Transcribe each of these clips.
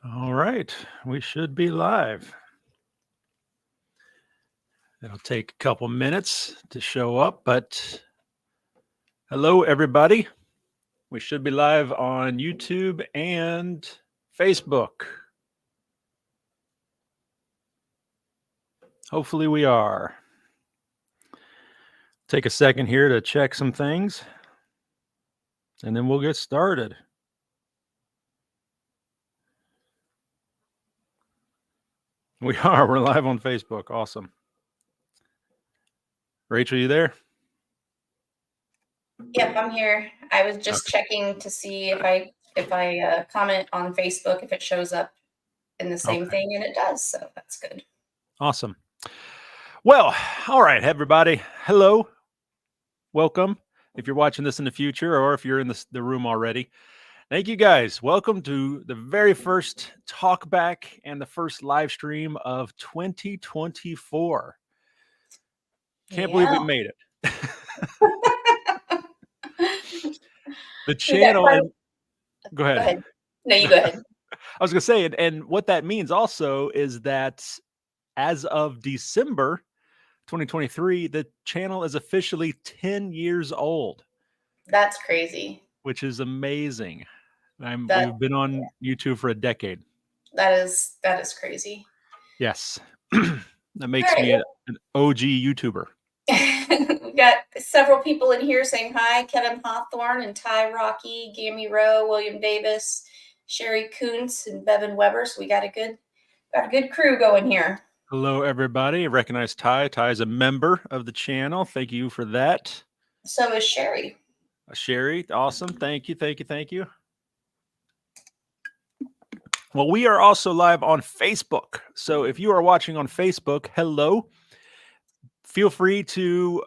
All right, we should be live. It'll take a couple minutes to show up, but hello, everybody. We should be live on YouTube and Facebook. Hopefully, we are. Take a second here to check some things, and then we'll get started. We are. We're live on Facebook. Awesome. Rachel, you there? Yep, I'm here. I was just checking to see if I comment on Facebook, if it shows up in the same thing, and it does. So that's good. Awesome. Well, all right, everybody. Hello. Welcome. If you're watching this in the future or if you're in the room already, thank you guys. Welcome to the very first talkback and the first live stream of 2024. Can't believe we made it. The channel. Go ahead. No, you go ahead. I was going to say, and what that means also is that as of December 2023, the channel is officially 10 years old. That's crazy. Which is amazing. We've been on YouTube for a decade. That is crazy. Yes. That makes me an OG YouTuber. We've got several people in here saying hi. Kevin Hawthorne and Ty Rocky, Gammy Rowe, William Davis, Sherry Kuntz, and Bevan Weber. So we got a good crew going here. Hello, everybody. I recognize Ty. Ty is a member of the channel. Thank you for that. So is Sherry. Sherry, awesome. Thank you. Well, we are also live on Facebook. So if you are watching on Facebook, hello. Feel free to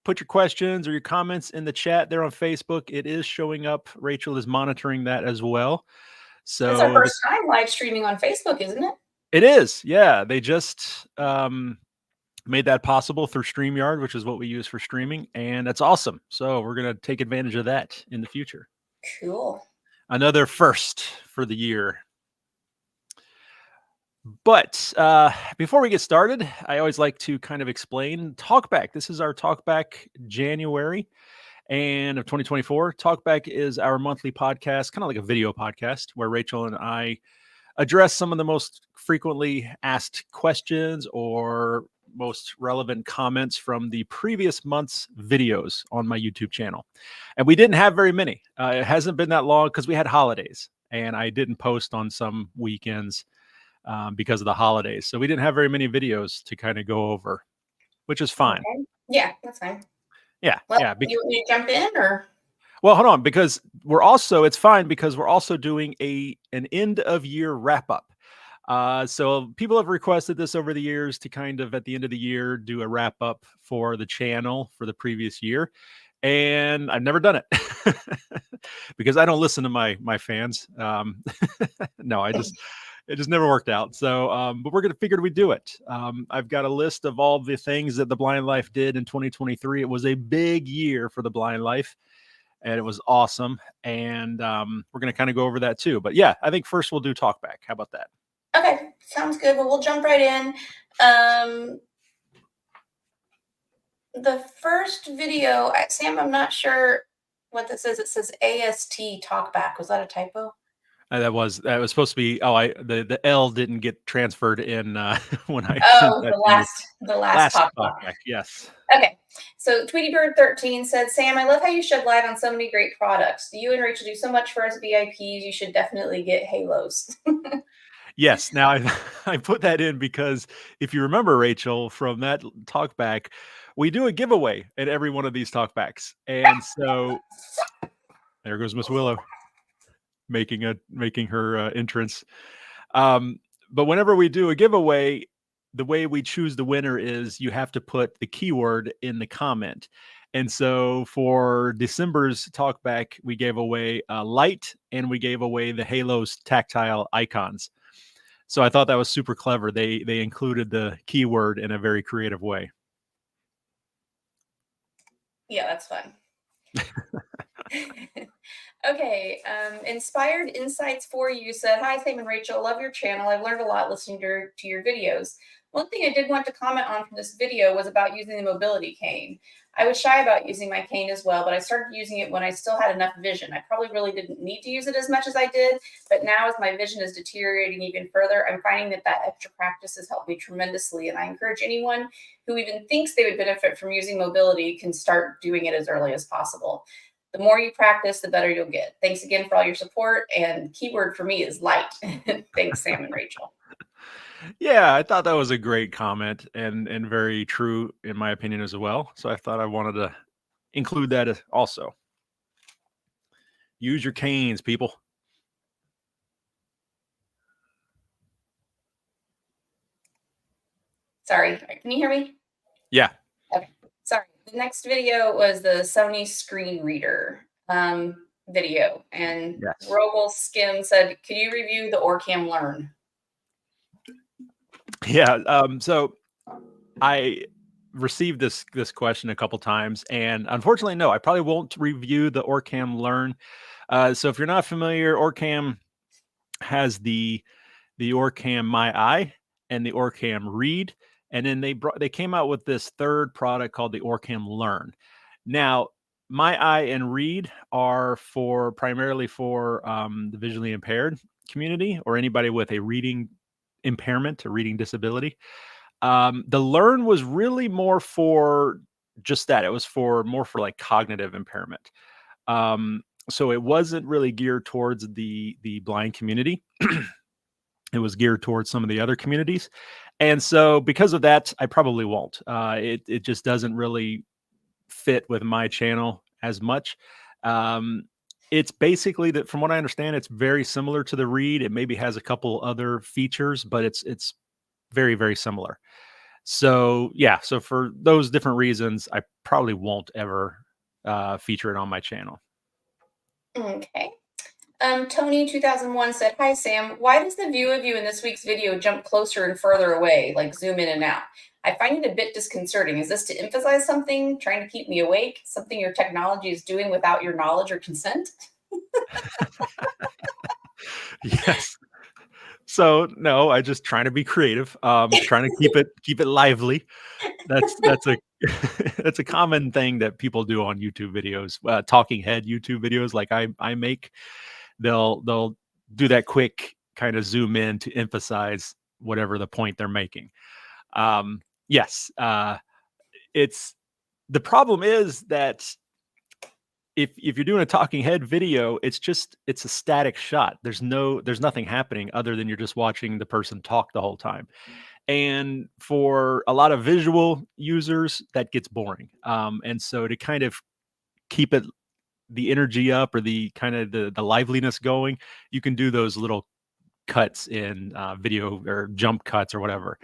put your questions or your comments in the chat there on Facebook. It is showing up. Rachel is monitoring that as well. So it's our first time live streaming on Facebook, isn't it? It is. Yeah. They just made that possible through StreamYard, which is what we use for streaming. And that's awesome. So we're going to take advantage of that in the future. Cool. Another first for the year. But before we get started, I always like to kind of explain Talkback. This is our Talkback January and of 2024. Talkback is our monthly podcast, kind of like a video podcast where Rachel and I address some of the most frequently asked questions or most relevant comments from the previous month's videos on my YouTube channel. And we didn't have very many. It hasn't been that long because we had holidays and I didn't post on some weekends because of the holidays. So we didn't have very many videos to kind of go over, which is fine. Okay. Yeah, that's fine. Yeah. Well, yeah. You want me to jump in or? Well, hold on, because it's fine because we're also doing an end of year wrap up. So people have requested this over the years to kind of at the end of the year do a wrap up for the channel for the previous year. And I've never done it because I don't listen to my fans. No, it just never worked out. So, but we're going to figure we'd do it. I've got a list of all the things that the Blind Life did in 2023. It was a big year for the Blind Life. And it was awesome. And we're going to kind of go over that too. But yeah, I think first we'll do Talkback. How about that? Okay, sounds good. Well, we'll jump right in. The first video, Sam, I'm not sure what this is. It says AST Talkback. Was that a typo? That was supposed to be. The L didn't get transferred in when I. Oh, the last Talkback. Yes. Okay, so Tweety Bird 13 said, Sam, I love how you shed light on so many great products. You and Rachel do so much for us VIPs. You should definitely get Halos. Yes. Now I put that in because if you remember, Rachel, from that Talkback, we do a giveaway at every one of these Talkbacks, and so there goes Miss Willow making her entrance. But whenever we do a giveaway, the way we choose the winner is you have to put the keyword in the comment. And so for December's Talkback, we gave away light and we gave away the Halos tactile icons. So I thought that was super clever. They included the keyword in a very creative way. Yeah, that's fun. Okay, Inspired Insights for You said, "Hi, Sam and Rachel. Love your channel. I've learned a lot listening to your videos. One thing I did want to comment on from this video was about using the mobility cane. I was shy about using my cane as well, but I started using it when I still had enough vision. I probably really didn't need to use it as much as I did, but now as my vision is deteriorating even further, I'm finding that extra practice has helped me tremendously. And I encourage anyone who even thinks they would benefit from using mobility can start doing it as early as possible. The more you practice, the better you'll get. Thanks again for all your support. And keyword for me is light. Thanks, Sam and Rachel." Yeah, I thought that was a great comment and very true in my opinion as well. So I thought I wanted to include that also. Use your canes, people. Sorry, can you hear me? Yeah. Okay, sorry. The next video was the Sony screen reader video. And Yes. Rogel Skim said, "Could you review the Orcam Learn?" Yeah. So I received this question a couple times, and unfortunately, no, I probably won't review the Orcam Learn. So if you're not familiar, Orcam has the Orcam My Eye and the Orcam Read, and then they came out with this third product called the Orcam Learn. Now, My Eye and Read are for primarily for the visually impaired community or anybody with a reading impairment, a reading disability. The Learn was really more for just that. It was for more for like cognitive impairment. So it wasn't really geared towards the blind community. It was geared towards some of the other communities. And so because of that, I probably won't. It just doesn't really fit with my channel as much. Um, it's basically that from what I understand, it's very similar to the Read. It maybe has a couple other features, but it's very, very similar. So yeah, so for those different reasons, I probably won't ever feature it on my channel. Okay. Tony 2001 said, "Hi, Sam. Why does the view of you in this week's video jump closer and further away, like zoom in and out? I find it a bit disconcerting. Is this to emphasize something, trying to keep me awake, something your technology is doing without your knowledge or consent?" Yes. So no, I just trying to be creative. Trying to keep it lively. That's a that's a common thing that people do on YouTube videos, talking head YouTube videos like I make. They'll do that quick kind of zoom in to emphasize whatever the point they're making. Yes, it's the problem is that if you're doing a talking head video, it's a static shot. There's nothing happening other than you're just watching the person talk the whole time. And for a lot of visual users, that gets boring. And so to kind of keep it the energy up or the kind of the liveliness going, you can do those little cuts in video or jump cuts or whatever.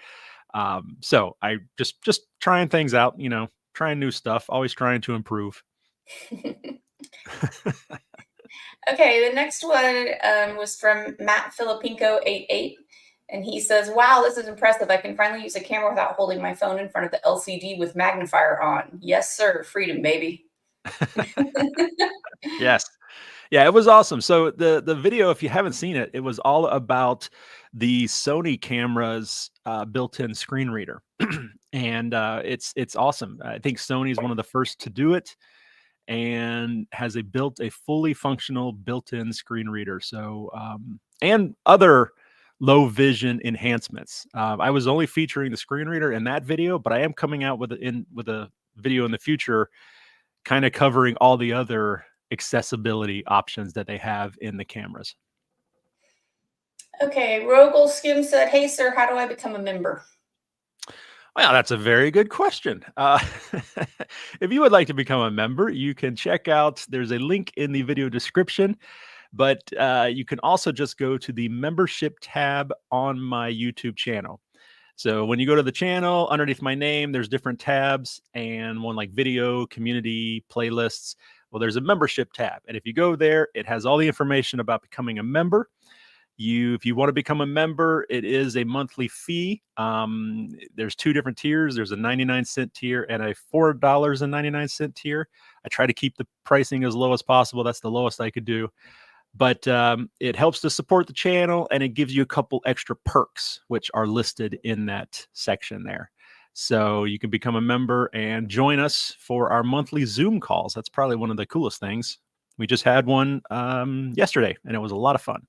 So I just trying things out, trying new stuff, always trying to improve. Okay, the next one was from Matt Filipinko 88. And he says, "Wow, this is impressive. I can finally use a camera without holding my phone in front of the LCD with magnifier on. Yes, sir. Freedom, baby." Yes. Yeah, it was awesome. So the video, if you haven't seen it, it was all about the Sony camera's built-in screen reader, and it's awesome. I think Sony is one of the first to do it, and has built a fully functional built-in screen reader. So and other low vision enhancements. I was only featuring the screen reader in that video, but I am coming out with a video in the future kind of covering all the other accessibility options that they have in the cameras. Okay, Rogel Skim said, "Hey, sir, how do I become a member?" Well, that's a very good question. If you would like to become a member, you can check out, there's a link in the video description, but you can also just go to the membership tab on my YouTube channel. So when you go to the channel, underneath my name, there's different tabs, and one like video, community, playlists. Well, there's a membership tab. And if you go there, it has all the information about becoming a member. If you want to become a member, it is a monthly fee. There's two different tiers. There's a 99-cent tier and a $4.99 tier. I try to keep the pricing as low as possible. That's the lowest I could do. But it helps to support the channel, and it gives you a couple extra perks, which are listed in that section there. So you can become a member and join us for our monthly Zoom calls. That's probably one of the coolest things. We just had one yesterday, and it was a lot of fun.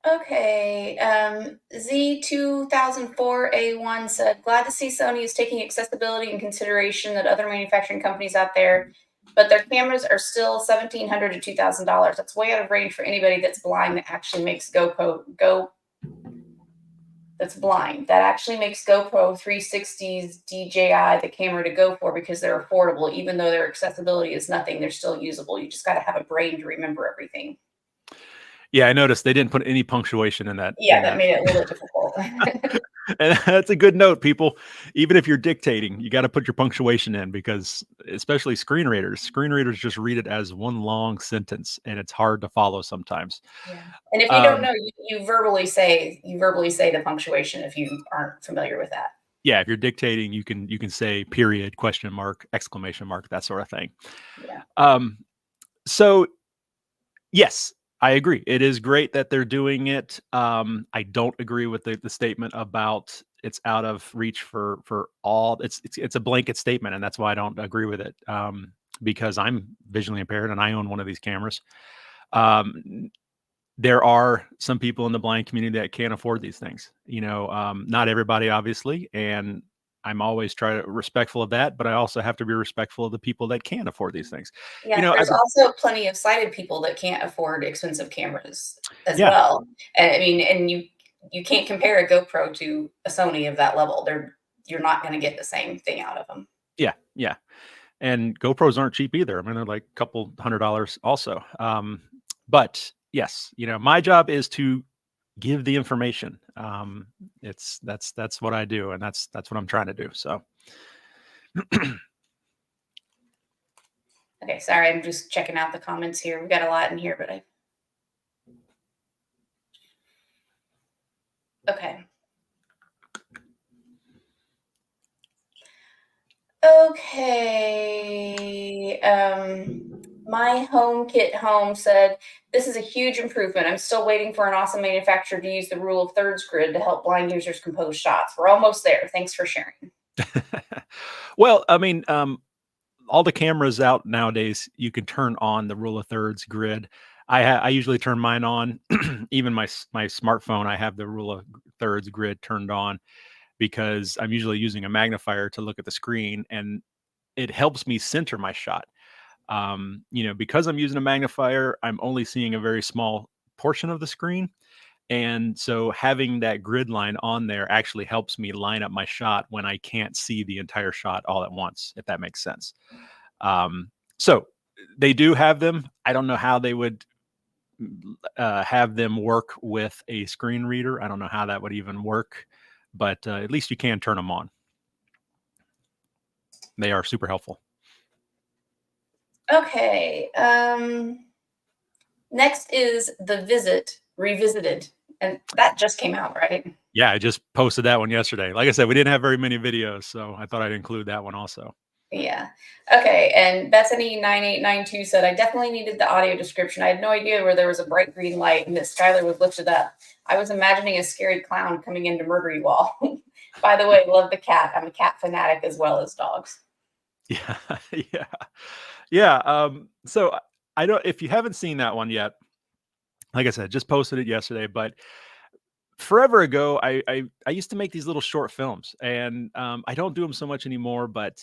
Okay, Z2004A1 said, glad to see Sony is taking accessibility in consideration that other manufacturing companies out there, but their cameras are still $1,700 to $2,000. That's way out of range for anybody that's blind that actually makes GoPro that's blind. That actually makes GoPro 360's DJI the camera to go for because they're affordable. Even though their accessibility is nothing, they're still usable. You just got to have a brain to remember everything. Yeah, I noticed they didn't put any punctuation in that. Yeah, that made it a little difficult. And that's a good note, people. Even if you're dictating, you got to put your punctuation in, because especially screen readers just read it as one long sentence, and it's hard to follow sometimes. Yeah. And if you don't know, you verbally say the punctuation if you aren't familiar with that. Yeah, if you're dictating, you can say period, question mark, exclamation mark, that sort of thing. Yeah. So yes, I agree. It is great that they're doing it. I don't agree with the statement about it's out of reach for all. It's a blanket statement, and that's why I don't agree with it. Because I'm visually impaired and I own one of these cameras. There are some people in the blind community that can't afford these things. Not everybody, obviously, and I'm always respectful of that, but I also have to be respectful of the people that can't afford these things. Yeah, there's also plenty of sighted people that can't afford expensive cameras as well. I mean, and you can't compare a GoPro to a Sony of that level. You're not going to get the same thing out of them. Yeah. And GoPros aren't cheap either. I mean, they're like a couple $100 also. But yes, my job is to give the information. That's what I do, and that's what I'm trying to do. So okay, sorry, I'm just checking out the comments here. We've got a lot in here, but okay. Okay. My Home Kit Home said, this is a huge improvement. I'm still waiting for an awesome manufacturer to use the rule of thirds grid to help blind users compose shots. We're almost there. Thanks for sharing. Well, I mean, all the cameras out nowadays, you can turn on the rule of thirds grid. I usually turn mine on. Even my smartphone, I have the rule of thirds grid turned on, because I'm usually using a magnifier to look at the screen, and it helps me center my shot. Because I'm using a magnifier, I'm only seeing a very small portion of the screen. And so having that grid line on there actually helps me line up my shot when I can't see the entire shot all at once, if that makes sense. So they do have them. I don't know how they would have them work with a screen reader. I don't know how that would even work, but at least you can turn them on. They are super helpful. Okay. Next is The Visit Revisited, and that just came out, right? Yeah, I just posted that one yesterday. Like I said, we didn't have very many videos, so I thought I'd include that one also. Yeah. Okay. And Bethany9892 said, I definitely needed the audio description. I had no idea where there was a bright green light and that Skylar was lifted up. I was imagining a scary clown coming in to murder you all. By the way, love the cat. I'm a cat fanatic as well as dogs. Yeah. Yeah. So I don't, if you haven't seen that one yet, like I said, just posted it yesterday, but forever ago, I used to make these little short films, and I don't do them so much anymore, but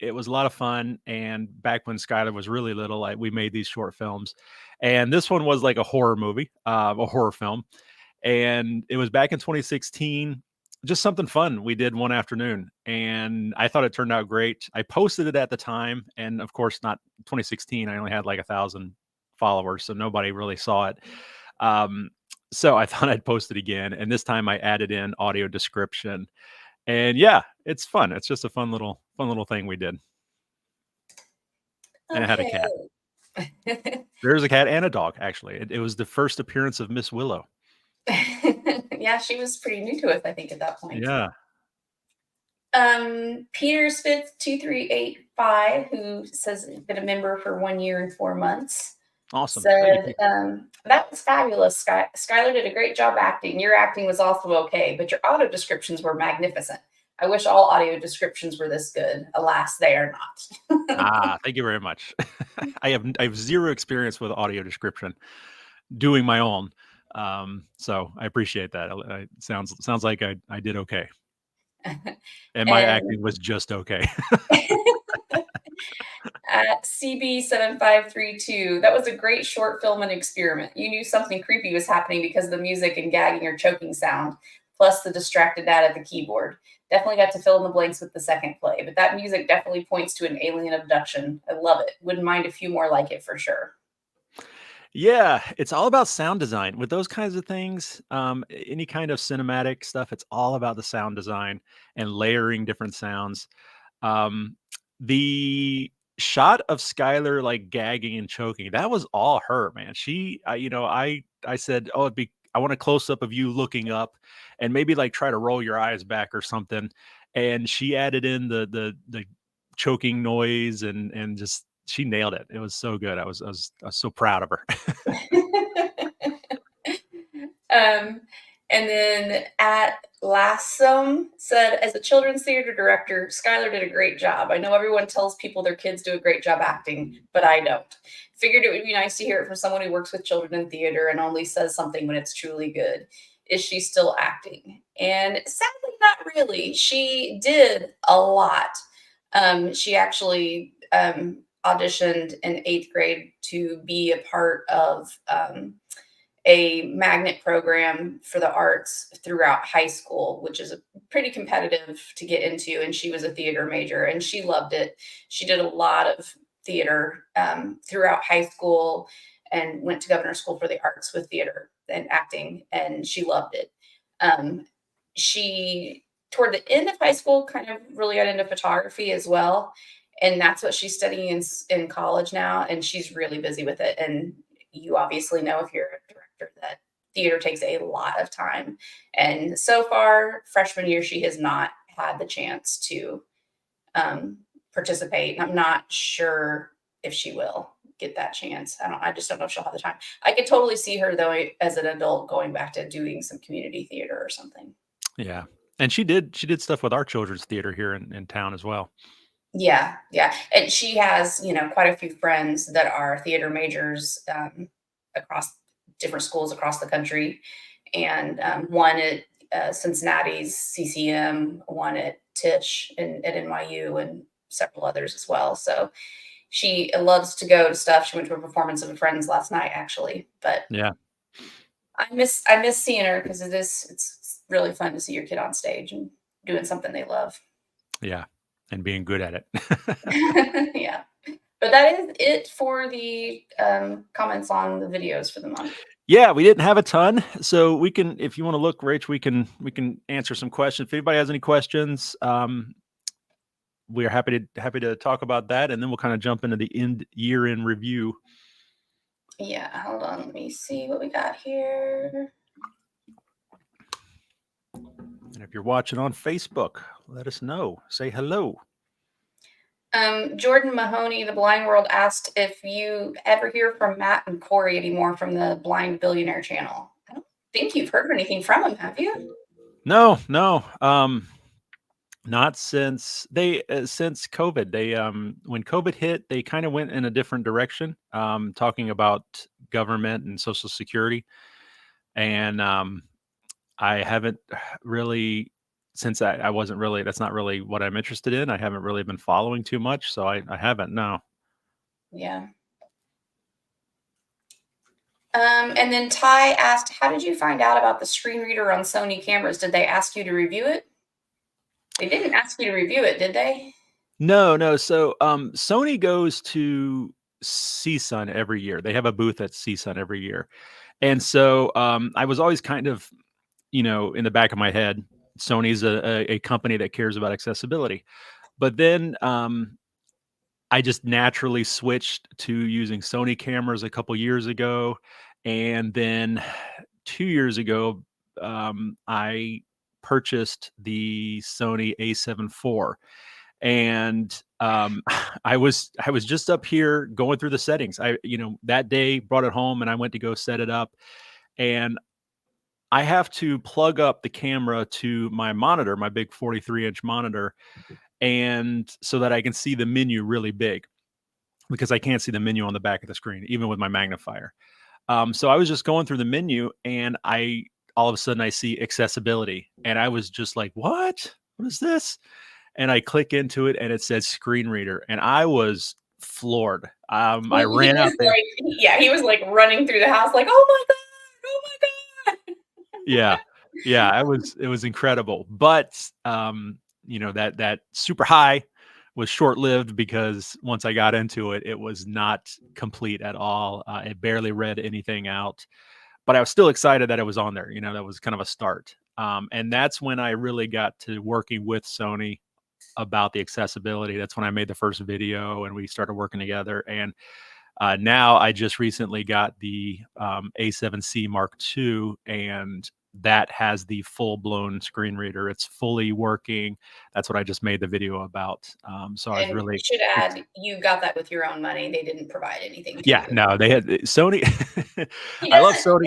it was a lot of fun. And back when Skylar was really little, we made these short films, and this one was like a horror movie, a horror film. And it was back in 2016, just something fun we did one afternoon, and I thought it turned out great. I posted it at the time, and of course, not 2016. I only had like 1,000 followers, so nobody really saw it. So I thought I'd post it again, and this time I added in audio description. And yeah, it's fun. It's just a fun little thing we did. And it had a cat. There's a cat and a dog, actually. It was the first appearance of Miss Willow. Yeah, she was pretty new to us, I think, at that point. Yeah. Peter Spitz 2385, who says he's been a member for 1 year and 4 months, Awesome. Thank you. said, that was fabulous. Skylar did a great job acting. Your acting was also okay, but your audio descriptions were magnificent. I wish all audio descriptions were this good. Alas, they are not. Thank you very much. I have zero experience with audio description, doing my own. So I appreciate that. Sounds like I did okay. And my And acting was just okay. at CB7532, that was a great short film and experiment. You knew something creepy was happening because of the music and gagging or choking sound, plus the distracted dad at the keyboard. Definitely got to fill in the blanks with the second play, but that music definitely points to an alien abduction. I love it. Wouldn't mind a few more like it for sure. Yeah, it's all about sound design with those kinds of things. Any kind of cinematic stuff, it's all about the sound design and layering different sounds. Um, the shot of Skylar like gagging and choking, that was all her, man. I said, "Oh, I want a close up of you looking up and maybe like try to roll your eyes back or something." And she added in the choking noise and just she nailed it. It was so good. I was so proud of her. um, and then at Lassum said, as a children's theater director, Skylar did a great job. I know everyone tells people their kids do a great job acting, but I don't. Figured it would be nice to hear it from someone who works with children in theater and only says something when it's truly good. Is she still acting? And sadly, not really. She did a lot. She actually auditioned in 8th grade to be a part of a magnet program for the arts throughout high school, which is pretty competitive to get into. And she was a theater major and she loved it. She did a lot of theater throughout high school and went to Governor School for the Arts with theater and acting, and she loved it. She, toward the end of high school, kind of really got into photography as well. And that's what she's studying in college now. And she's really busy with it. And you obviously know, if you're a director, that theater takes a lot of time. And so far, freshman year, she has not had the chance to participate. I'm not sure if she will get that chance. I just don't know if she'll have the time. I could totally see her though as an adult going back to doing some community theater or something. Yeah. And she did stuff with our children's theater here in town as well. Yeah, yeah. And she has, quite a few friends that are theater majors across different schools across the country. And one at Cincinnati's CCM, one at Tisch and at NYU, and several others as well. So she loves to go to stuff. She went to a performance of a friend's last night, actually. But Yeah. I miss seeing her because it's really fun to see your kid on stage and doing something they love. Yeah. And being good at it. Yeah. But that is it for the comments on the videos for the month. Yeah, we didn't have a ton, so we can, if you want to look, Rach, we can answer some questions. If anybody has any questions, we are happy to talk about that, and then we'll kind of jump into the year in review. Yeah, hold on. Let me see what we got here. And if you're watching on Facebook, let us know. Say hello. Jordan Mahoney, The Blind World, asked if you ever hear from Matt and Corey anymore from the Blind Billionaire channel. I don't think you've heard anything from them, have you? No, not since since COVID. They when COVID hit, they kind of went in a different direction, talking about government and Social Security, and I haven't really, since I wasn't really, that's not really what I'm interested in. I haven't really been following too much, so I haven't. No. Yeah. And then Ty asked, how did you find out about the screen reader on Sony cameras? Did they ask you to review it? They didn't ask you to review it, did they? No. So Sony goes to CSUN every year. They have a booth at CSUN every year. And so I was always kind of, in the back of my head, Sony's a company that cares about accessibility. But then I just naturally switched to using Sony cameras a couple years ago. And then 2 years ago, I purchased the Sony A7 IV, and I was just up here going through the settings. That day brought it home and I went to go set it up, and I have to plug up the camera to my monitor, my big 43-inch monitor, and so that I can see the menu really big, because I can't see the menu on the back of the screen, even with my magnifier. So I was just going through the menu, and all of a sudden I see accessibility, and I was just like, "What? What is this?" And I click into it, and it said screen reader, and I was floored. I ran out there. He was like running through the house, like, "Oh my god! Oh my god!" Yeah, yeah, it was incredible, but that super high was short lived, because once I got into it, it was not complete at all. It barely read anything out, but I was still excited that it was on there. That was kind of a start. And that's when I really got to working with Sony about the accessibility. That's when I made the first video and we started working together. And now I just recently got the A7C Mark II, and that has the full-blown screen reader. It's fully working. That's what I just made the video about. So I was And really you should add, you got that with your own money. They didn't provide anything to yeah, you. no, they had Sony. He I love doesn't. Sony.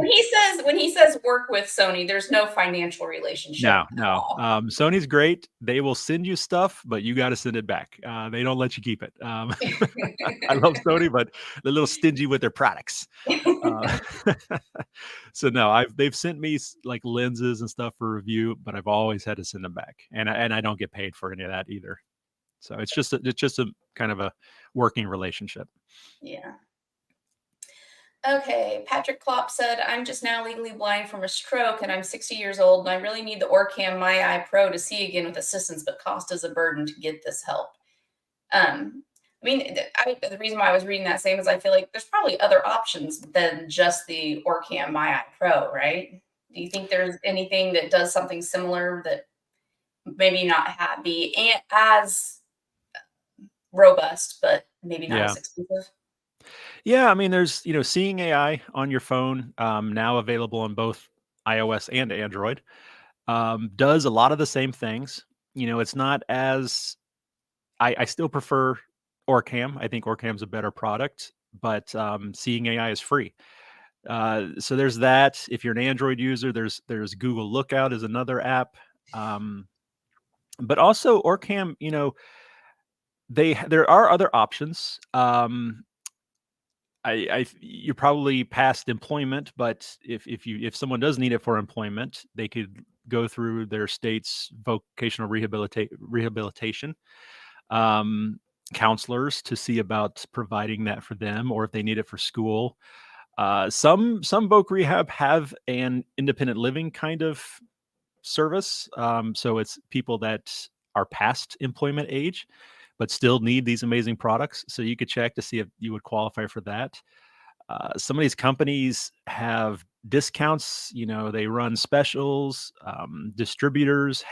When he says work with Sony, there's no financial relationship No, at no. all. Sony's great. They will send you stuff, but you got to send it back. They don't let you keep it. I love Sony, but they're a little stingy with their products. Uh, so no, they've sent me like lenses and stuff for review, but I've always had to send them back, and I don't get paid for any of that either. So it's just a kind of a working relationship. Yeah. Okay, Patrick Klopp said, "I'm just now legally blind from a stroke, and I'm 60 years old, and I really need the Orcam My Eye Pro to see again with assistance, but cost is a burden to get this help." I mean, the reason why I was reading that same is I feel like there's probably other options than just the Orcam My Eye Pro, right? Do you think there's anything that does something similar that maybe not be as robust, but maybe not Yeah. as expensive? Yeah, I mean, there's Seeing AI on your phone, now available on both iOS and Android, does a lot of the same things. It's not as I still prefer Orcam. I think Orcam's a better product, but Seeing AI is free. So there's that. If you're an Android user, there's Google Lookout is another app. But also Orcam, there are other options. You're probably past employment, but if someone does need it for employment, they could go through their state's vocational rehabilitation counselors to see about providing that for them, or if they need it for school. Some voc rehab have an independent living kind of service, so it's people that are past employment age but still need these amazing products. So you could check to see if you would qualify for that. Some of these companies have discounts. They run specials. Distributors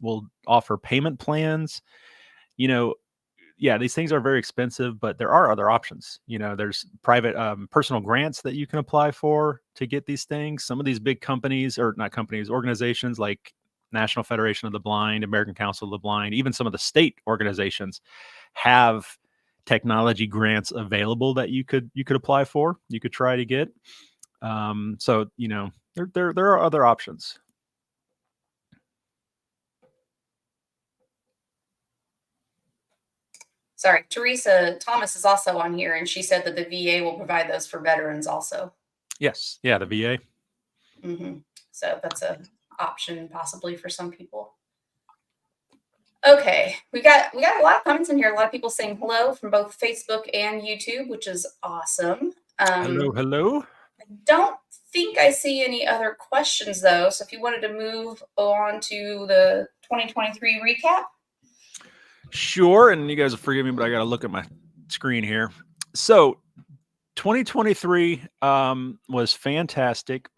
will offer payment plans. You know, yeah, these things are very expensive, but there are other options. There's private personal grants that you can apply for to get these things. Some of these big companies, or not companies, organizations like National Federation of the Blind, American Council of the Blind, even some of the state organizations have technology grants available that you could apply for. You could try to get. So there are other options. Sorry, Teresa Thomas is also on here, and she said that the VA will provide those for veterans also. Yes, yeah, the VA. So that's an option possibly for some people. Okay, we got a lot of comments in here. A lot of people saying hello from both Facebook and YouTube, which is awesome. Hello. I don't think I see any other questions though. So if you wanted to move on to the 2023 recap. Sure, and you guys will forgive me, but I got to look at my screen here. So 2023 was fantastic,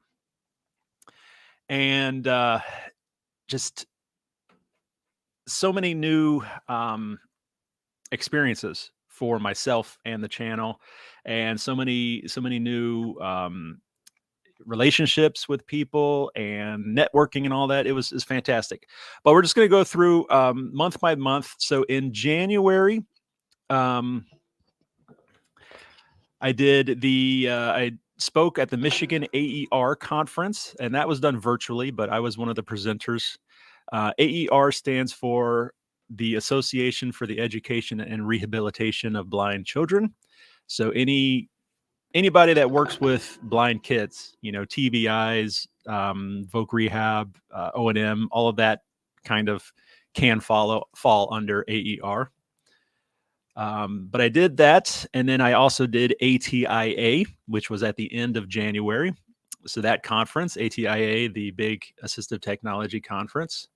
and just so many new experiences for myself and the channel, and so many new relationships with people and networking and all that. It was fantastic. But we're just going to go through month by month. So in January, I spoke at the Michigan AER conference, and that was done virtually, but I was one of the presenters. AER stands for the Association for the Education and Rehabilitation of Blind Children. So anybody that works with blind kids, TBIs, Voc Rehab, O&M, all of that kind of can fall under AER. But I did that, and then I also did ATIA, which was at the end of January. So that conference, ATIA, the big assistive technology conference.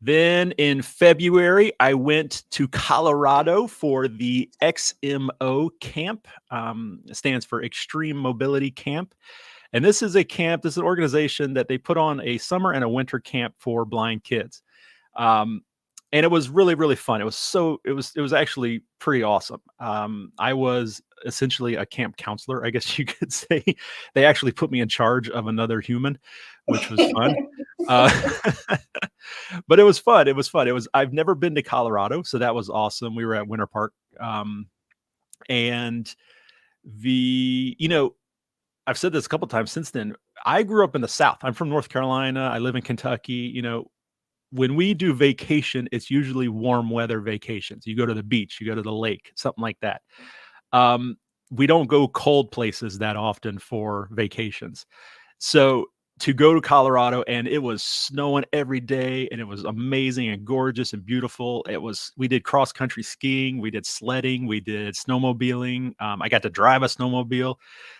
Then in February, I went to Colorado for the XMO camp. It stands for Extreme Mobility Camp. And this is an organization that they put on a summer and a winter camp for blind kids. And it was really, really fun. It was actually pretty awesome. I was essentially a camp counselor, I guess you could say. They actually put me in charge of another human, which was fun. But it was fun. I've never been to Colorado, so that was awesome. We were at Winter Park. And I've said this a couple times since then. I grew up in the South. I'm from North Carolina. I live in Kentucky. When we do vacation, it's usually warm weather vacations. You go to the beach, you go to the lake, something like that. We don't go cold places that often for vacations. So to go to Colorado, and it was snowing every day, and it was amazing and gorgeous and beautiful. We did cross country skiing, we did sledding, we did snowmobiling. I got to drive a snowmobile.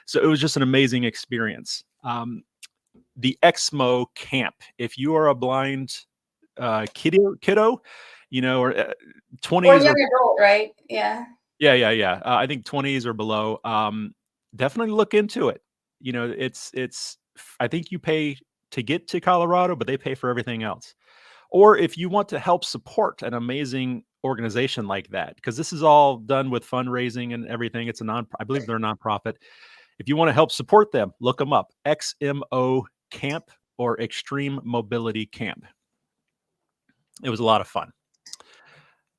So it was just an amazing experience. The XMO camp, if you are a blind kiddo, or 20s or young adult, right? Yeah. I think 20s or below. Definitely look into it. I think you pay to get to Colorado, but they pay for everything else. Or if you want to help support an amazing organization like that, because this is all done with fundraising and everything. I believe they're a nonprofit. If you want to help support them, look them up. XMO Camp or Extreme Mobility Camp. It was a lot of fun.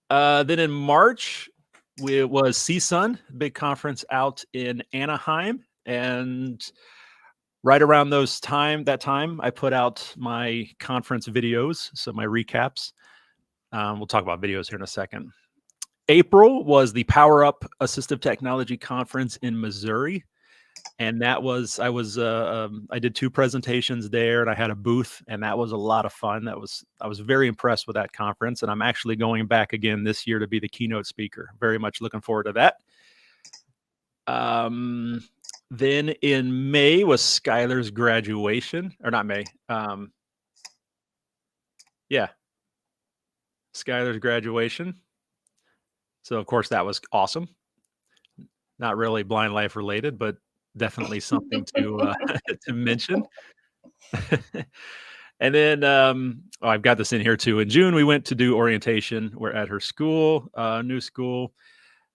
Then in March, it was CSUN, big conference out in Anaheim. And right around that time, I put out my conference videos, so my recaps. We'll talk about videos here in a second. April was the Power Up Assistive Technology Conference in Missouri. And I did 2 presentations there, and I had a booth, and that was a lot of fun. I was very impressed with that conference, and I'm actually going back again this year to be the keynote speaker. Very much looking forward to that. Then in May was Skylar's graduation, or not May. Skylar's graduation. So of course that was awesome. Not really Blind Life related, but definitely something to mention. And then I've got this in here too. In June, we went to do orientation. We're at her school, new school.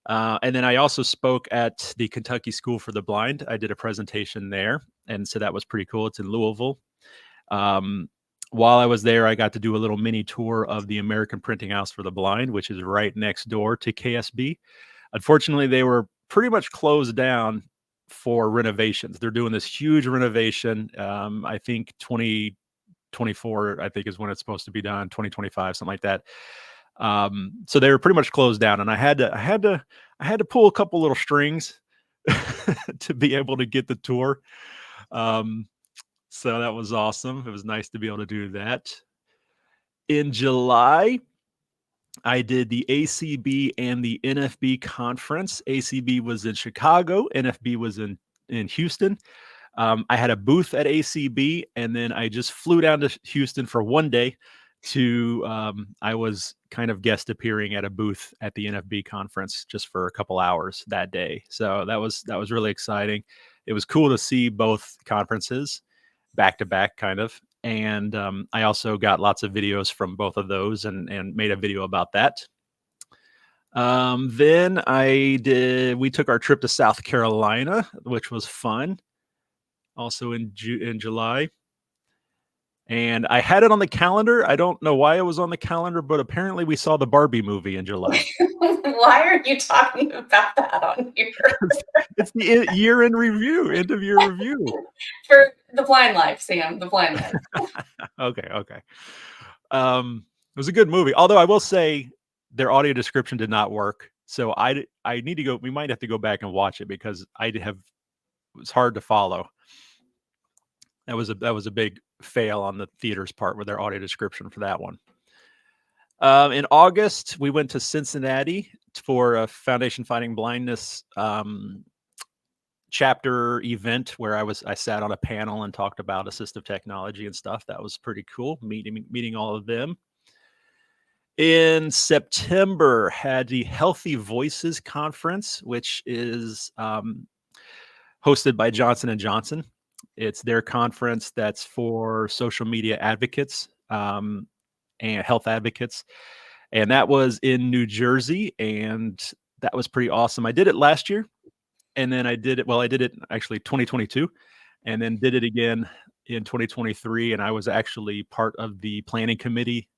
And then I also spoke at the Kentucky School for the Blind. I did a presentation there. And so that was pretty cool. It's in Louisville. While I was there, I got to do a little mini tour of the American Printing House for the Blind, which is right next door to KSB. Unfortunately, they were pretty much closed down for renovations. They're doing this huge renovation. I think 2024, I think is when it's supposed to be done, 2025, something like that. So they were pretty much closed down, and I had to pull a couple little strings to be able to get the tour. So that was awesome. It was nice to be able to do that. In July, I did the ACB and the NFB conference. ACB was in Chicago. NFB was in Houston. I had a booth at ACB, and then I just flew down to Houston for one day I was kind of guest appearing at a booth at the NFB conference just for a couple hours that day. So that was really exciting. It was cool to see both conferences back to back kind of. And I also got lots of videos from both of those and made a video about that. Then we took our trip to South Carolina, which was fun. also in July. And I had it on the calendar. I don't know why it was on the calendar, but apparently we saw the Barbie movie in July. Why are you talking about that on here? It's the year in review, end of year review. For The Blind Life, Sam, The Blind Life. Okay. It was a good movie. Although I will say their audio description did not work. So I need to go. We might have to go back and watch it because it was hard to follow. That was a big fail on the theater's part with their audio description for that one. In August, we went to Cincinnati for a Foundation Fighting Blindness chapter event where I sat on a panel and talked about assistive technology and stuff. That was pretty cool, meeting all of them. In September, had the Healthy Voices Conference, which is hosted by Johnson & Johnson. It's their conference that's for social media advocates and health advocates. And that was in New Jersey, and that was pretty awesome. I did it last year, and then I did it actually 2022, and then did it again in 2023. And I was actually part of the planning committee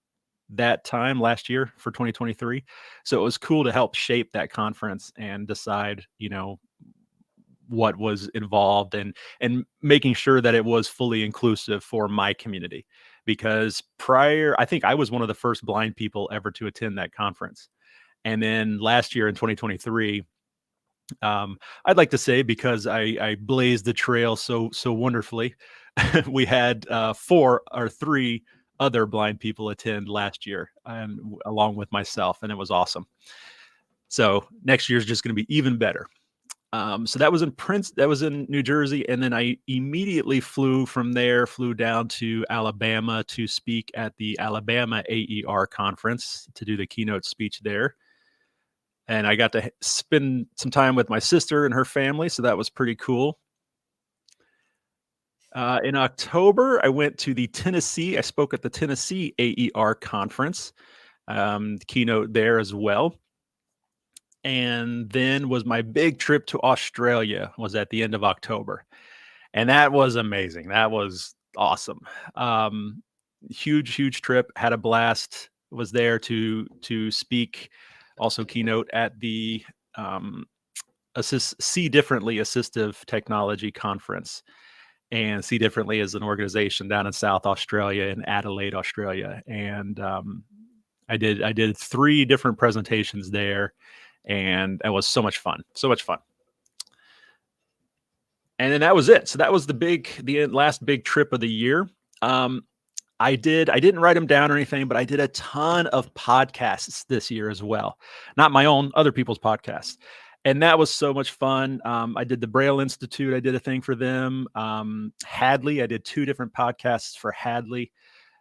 that time last year for 2023. So it was cool to help shape that conference and decide, what was involved and making sure that it was fully inclusive for my community. Because I think I was one of the first blind people ever to attend that conference. And then last year in 2023, I'd like to say, because I blazed the trail so wonderfully, we had 3 other blind people attend last year, and along with myself, and it was awesome. So next year is just going to be even better. So that was in New Jersey, and then I immediately flew down to Alabama to speak at the Alabama AER conference to do the keynote speech there. And I got to spend some time with my sister and her family, so that was pretty cool. In October, I went to I spoke at the Tennessee AER conference, the keynote there as well. And then was my big trip to Australia was at the end of October. And that was amazing. That was awesome. Huge trip, had a blast, was there to speak, also keynote at the See Differently Assistive Technology Conference. And See Differently is an organization down in South Australia, in Adelaide, Australia. And I did 3 different presentations there, and it was so much fun. And then that was it. So that was the last big trip of the year. I didn't write them down or anything, but I did a ton of podcasts this year as well. Not my own, other people's podcasts. And that was so much fun. I did the Braille Institute. I did a thing for them. Hadley, I did 2 different podcasts for Hadley.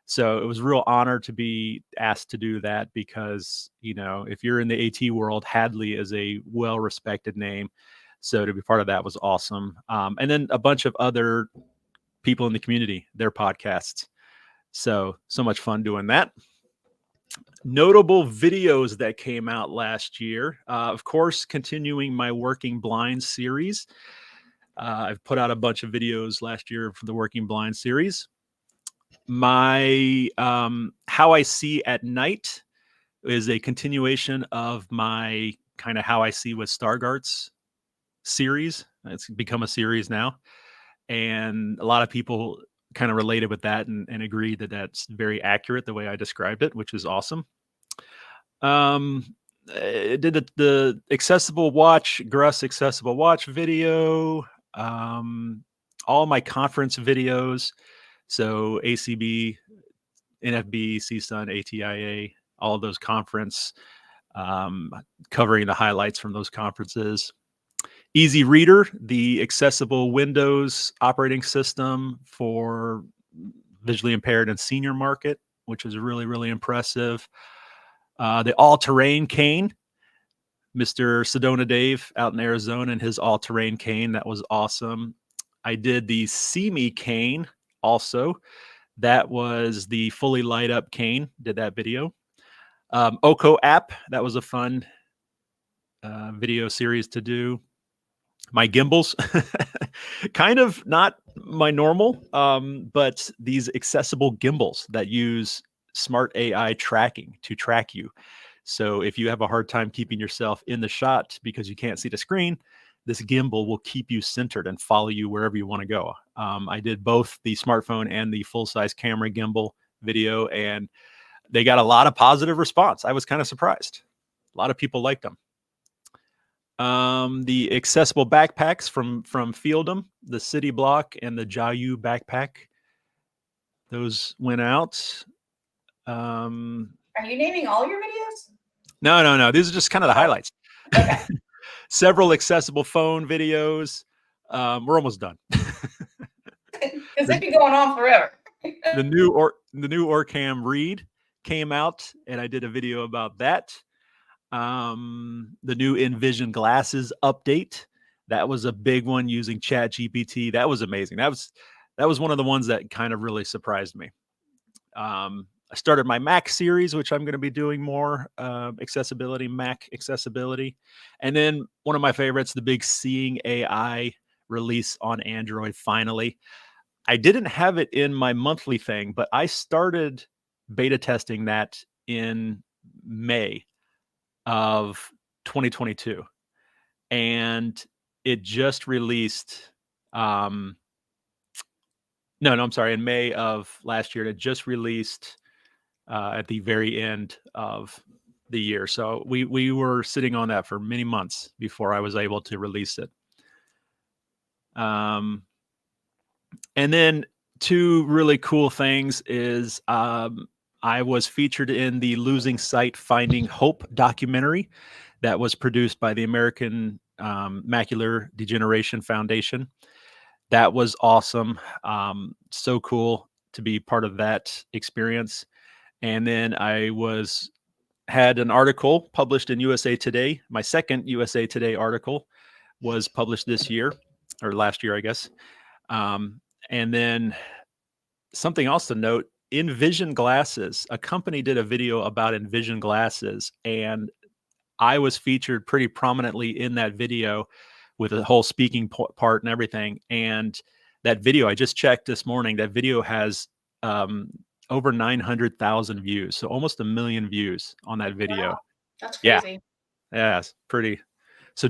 So it was a real honor to be asked to do that because, if you're in the AT world, Hadley is a well-respected name. So to be part of that was awesome. And then a bunch of other people in the community, their podcasts. So much fun doing that. Notable videos that came out last year. Of course, continuing my Working Blind series. I've put out a bunch of videos last year for the Working Blind series. My How I See at Night is a continuation of my kind of How I See with Stargarts series. It's become a series now. And a lot of people kind of related with that and agreed that that's very accurate the way I described it, which is awesome. I did the Accessible Watch, Gruss Accessible Watch video, all my conference videos. So ACB, NFB, CSUN, ATIA, all of those conference, covering the highlights from those conferences. Easy Reader, the accessible Windows operating system for visually impaired and senior market, which is really, really impressive. The all-terrain cane, Mr. Sedona Dave out in Arizona and his all-terrain cane, that was awesome. I did the See Me cane also. That was the fully light up cane, did that video. Oko app, that was a fun video series to do. My gimbals, kind of not my normal, but these accessible gimbals that use smart AI tracking to track you. So if you have a hard time keeping yourself in the shot because you can't see the screen, this gimbal will keep you centered and follow you wherever you want to go. I did both the smartphone and the full-size camera gimbal video, and they got a lot of positive response. I was kind of surprised. A lot of people liked them. The accessible backpacks from Fieldom, the City Block and the Jayu backpack, those went out. Are you naming all your videos? No. These are just kind of the highlights. Okay. Several accessible phone videos. We're almost done. Because they'd be going on forever. the new Orcam Read came out, and I did a video about that. The new Envision glasses update, that was a big one, using ChatGPT. That was amazing. That was one of the ones that kind of really surprised me. I started my Mac series, which I'm going to be doing more accessibility, Mac accessibility. And then one of my favorites, the big Seeing AI release on Android finally. I didn't have it in my monthly thing, but I started beta testing that in May of 2022. And it just released, I'm sorry, in May of last year. It just released at the very end of the year. So we were sitting on that for many months before I was able to release it. And then two really cool things is I was featured in the Losing Sight, Finding Hope documentary that was produced by the American Macular Degeneration Foundation. That was awesome. So cool to be part of that experience. And then I had an article published in USA Today. My second USA Today article was published this year, or last year, I guess. And then something else to note, Envision glasses, a company did a video about Envision glasses, and I was featured pretty prominently in that video with a whole speaking part and everything. And that video, I just checked this morning, that video has over 900,000 views. So almost 1 million views on that video. Wow. That's crazy. Yeah, it's pretty. So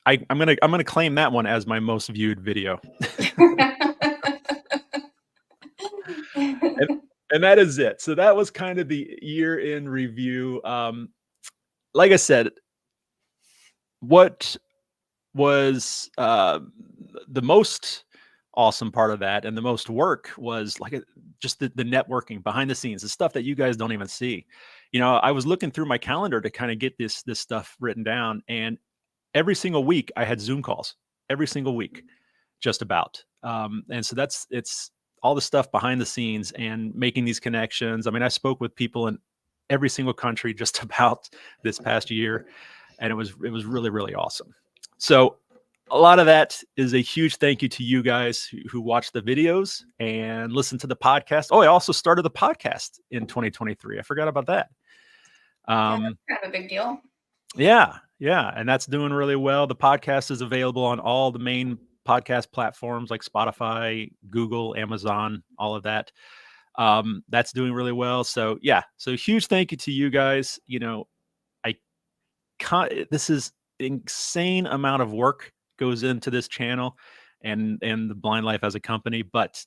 I'm gonna claim that one as my most viewed video. And that is it. So that was kind of the year in review. Like I said, what was the most awesome part of that and the most work was just the networking behind the scenes, the stuff that you guys don't even see. I was looking through my calendar to kind of get this stuff written down, and every single week I had Zoom calls, every single week, just about. And so it's all the stuff behind the scenes and making these connections. I mean, I spoke with people in every single country just about this past year, and it was really, really awesome. So a lot of that is a huge thank you to you guys who watch the videos and listen to the podcast. Oh, I also started the podcast in 2023. I forgot about that. Yeah, that's kind of a big deal. Yeah. And that's doing really well. The podcast is available on all the main podcast platforms like Spotify, Google, Amazon, all of that. That's doing really well. So yeah, so huge thank you to you guys. This is insane amount of work goes into this channel and the Blind Life as a company, but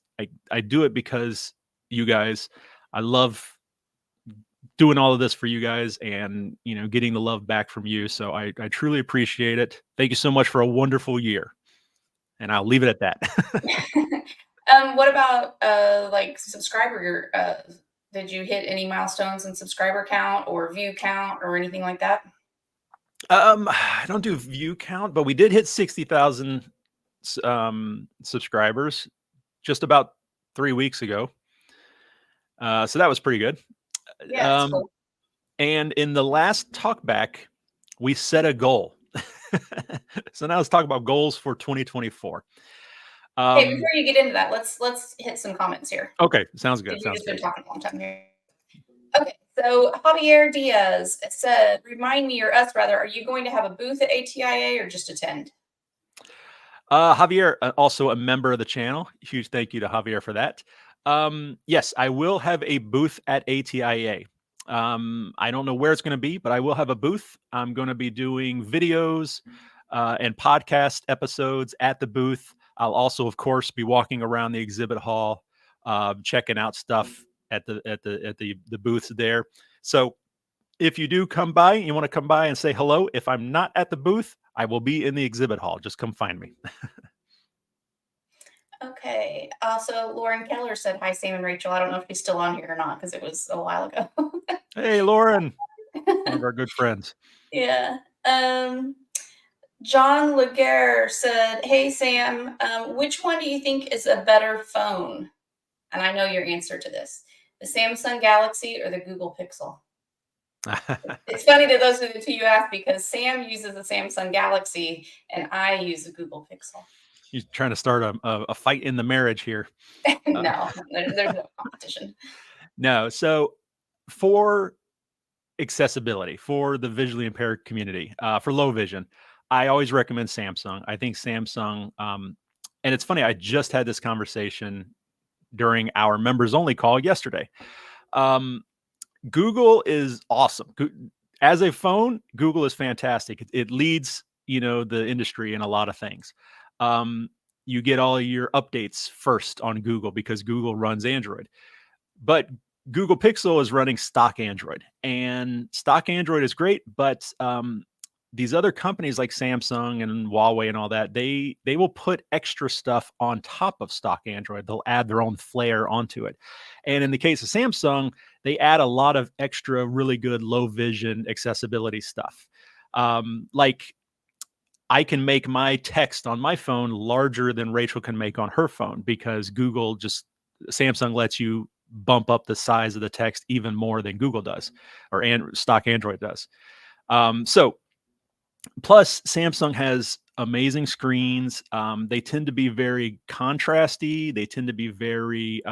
I do it because you guys, I love doing all of this for you guys and, getting the love back from you. So I truly appreciate it. Thank you so much for a wonderful year. And I'll leave it at that. What about subscriber? Did you hit any milestones in subscriber count or view count or anything like that? I don't do view count, but we did hit 60,000 subscribers just about 3 weeks ago. So that was pretty good. Yeah, that's cool. And in the last talkback, we set a goal. So now let's talk about goals for 2024. Hey, before you get into that, let's hit some comments here. Okay, sounds good. We've been talking a long time here. Okay, so Javier Diaz said, "Remind me, or us rather, are you going to have a booth at ATIA or just attend?" Javier, also a member of the channel. Huge thank you to Javier for that. Yes, I will have a booth at ATIA. I don't know where it's going to be, but I will have a booth. I'm going to be doing videos and podcast episodes at the booth. I'll also, of course, be walking around the exhibit hall, checking out stuff at the booths there. So if you do come by, you want to come by and say hello. If I'm not at the booth, I will be in the exhibit hall. Just come find me. Okay. Also, Lauren Keller said, hi, Sam and Rachel. I don't know if she's still on here or not because it was a while ago. Hey, Lauren, one of our good friends. Yeah. John Laguerre said, hey, Sam, which one do you think is a better phone? And I know your answer to this, the Samsung Galaxy or the Google Pixel. It's funny that those are the two you asked because Sam uses the Samsung Galaxy and I use the Google Pixel. He's trying to start a fight in the marriage here. No, there's no competition. No. So for accessibility, for the visually impaired community, for low vision, I always recommend Samsung. I think Samsung, and it's funny, I just had this conversation during our members only call yesterday. Google is awesome. As a phone, Google is fantastic. It leads, the industry in a lot of things. You get all of your updates first on Google because Google runs Android. But Google Pixel is running stock Android, and stock Android is great, but these other companies like Samsung and Huawei and all that, they will put extra stuff on top of stock Android. They'll add their own flair onto it. And in the case of Samsung, they add a lot of extra really good low vision accessibility stuff. Like I can make my text on my phone larger than Rachel can make on her phone because Samsung lets you bump up the size of the text even more than Google does or stock Android does. So plus Samsung has amazing screens. They tend to be very contrasty. They tend to be very,